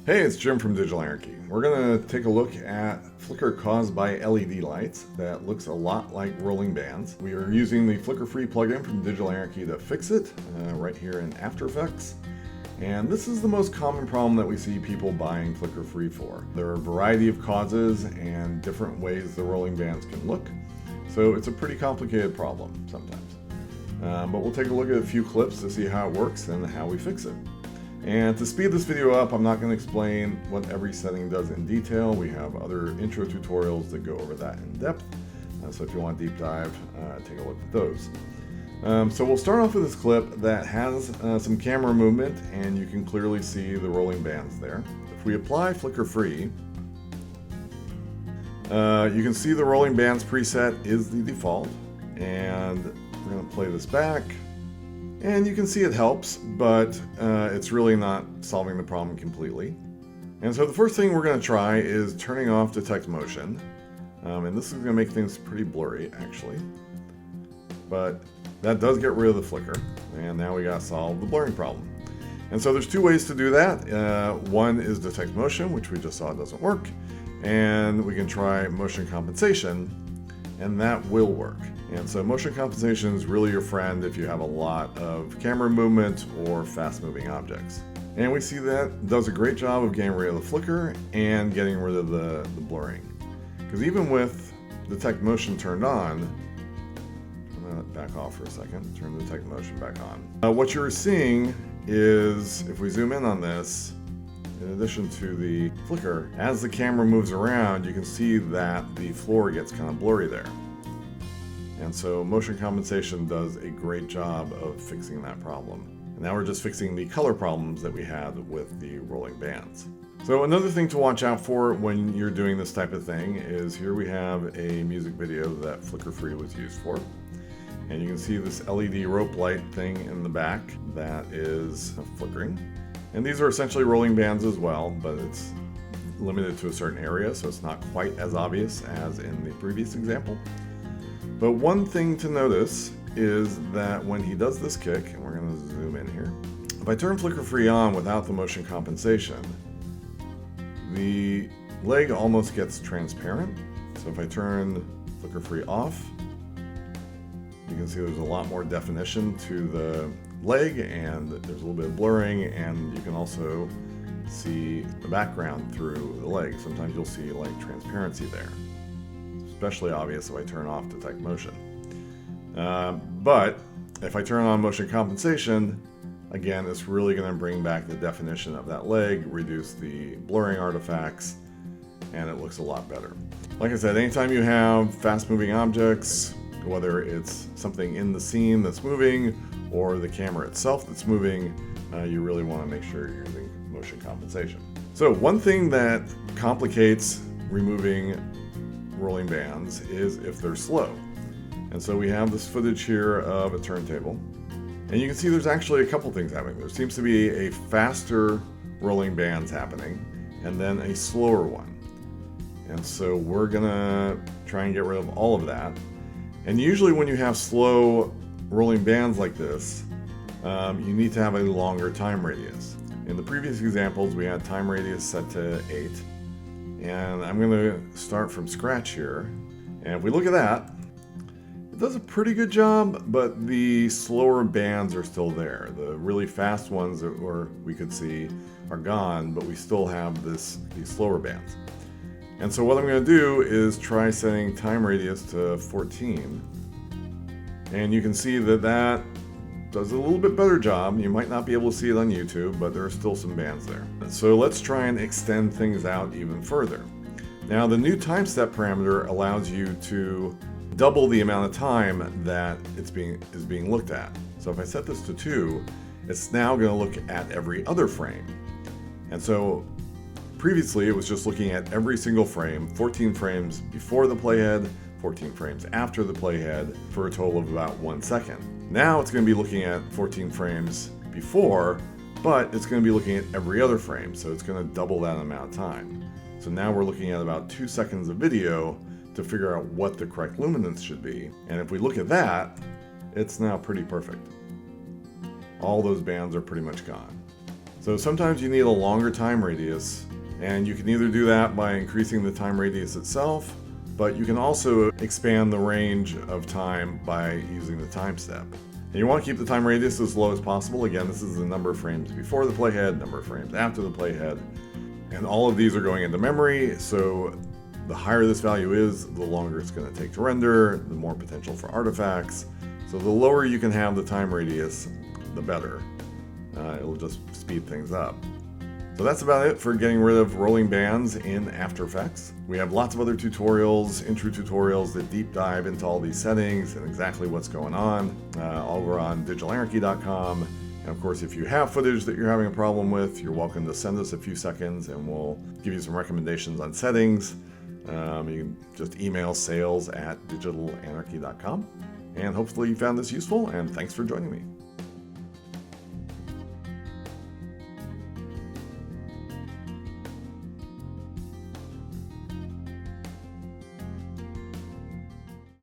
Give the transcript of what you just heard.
Hey, it's Jim from Digital Anarchy. We're going to take a look at flicker caused by LED lights that looks a lot like rolling bands. We are using the flicker-free plugin from Digital Anarchy to fix it right here in After Effects. And this is the most common problem that we see people buying flicker-free for. There are a variety of causes and different ways the rolling bands can look. So it's a pretty complicated problem sometimes. But we'll take a look at a few clips to see how it works and how we fix it. And to speed this video up, I'm not going to explain what every setting does in detail. We have other intro tutorials that go over that in depth. So if you want a deep dive, take a look at those. So we'll start off with this clip that has some camera movement, and you can clearly see the rolling bands there. If we apply flicker free, you can see the rolling bands preset is the default. And we're going to play this back. And you can see it helps, but it's really not solving the problem completely. And so the first thing we're going to try is turning off detect motion. And this is going to make things pretty blurry, actually. But that does get rid of the flicker. And now we got to solve the blurring problem. And so there's two ways to do that. One is detect motion, which we just saw doesn't work. And we can try motion compensation, and that will work. And so motion compensation is really your friend if you have a lot of camera movement or fast moving objects. And we see that does a great job of getting rid of the flicker and getting rid of the blurring. Because even with detect motion turned on, I'm going to back off for a second, turn the detect motion back on. What you're seeing is, if we zoom in on this, in addition to the flicker, as the camera moves around, you can see that the floor gets kind of blurry there. And so motion compensation does a great job of fixing that problem. And now we're just fixing the color problems that we had with the rolling bands. So another thing to watch out for when you're doing this type of thing is here we have a music video that flicker free was used for. And you can see this LED rope light thing in the back that is flickering. And these are essentially rolling bands as well, but it's limited to a certain area, so it's not quite as obvious as in the previous example. But one thing to notice is that when he does this kick, and we're going to zoom in here, if I turn flicker free on without the motion compensation, the leg almost gets transparent. So if I turn flicker free off, you can see there's a lot more definition to the leg, and there's a little bit of blurring, and you can also see the background through the leg. Sometimes you'll see like transparency there. Especially obvious if I turn off detect motion. But if I turn on motion compensation, again, it's really going to bring back the definition of that leg, reduce the blurring artifacts, and it looks a lot better. Like I said, anytime you have fast moving objects, whether it's something in the scene that's moving or the camera itself that's moving, you really want to make sure you're using motion compensation. So one thing that complicates removing rolling bands is if they're slow. And so we have this footage here of a turntable, and you can see there's actually a couple things happening. There seems to be a faster rolling bands happening and then a slower one. And so we're gonna try and get rid of all of that. And usually when you have slow rolling bands like this, you need to have a longer time radius. In the previous examples, we had time radius set to 8. And I'm going to start from scratch here. And if we look at that, it does a pretty good job, but the slower bands are still there. The really fast ones that we could see are gone, but we still have these slower bands. And so what I'm going to do is try setting time radius to 14. And you can see that that does a little bit better job. You might not be able to see it on YouTube, but there are still some bands there. So let's try and extend things out even further. Now the new time step parameter allows you to double the amount of time that is being looked at. So if I set this to 2, it's now going to look at every other frame. And so previously it was just looking at every single frame, 14 frames before the playhead, 14 frames after the playhead, for a total of about 1 second. Now it's going to be looking at 14 frames before, but it's going to be looking at every other frame, so it's going to double that amount of time. So now we're looking at about 2 seconds of video to figure out what the correct luminance should be. And if we look at that, it's now pretty perfect. All those bands are pretty much gone. So sometimes you need a longer time radius, and you can either do that by increasing the time radius itself, but you can also expand the range of time by using the time step. And you want to keep the time radius as low as possible. Again, this is the number of frames before the playhead, number of frames after the playhead, and all of these are going into memory, so the higher this value is, the longer it's going to take to render, the more potential for artifacts. So the lower you can have the time radius, the better. It'll just speed things up. So that's about it for getting rid of rolling bands in After Effects. We have lots of other tutorials, intro tutorials that deep dive into all these settings and exactly what's going on over on digitalanarchy.com. And of course, if you have footage that you're having a problem with, you're welcome to send us a few seconds and we'll give you some recommendations on settings. You can just email sales@digitalanarchy.com. And hopefully you found this useful, and thanks for joining me.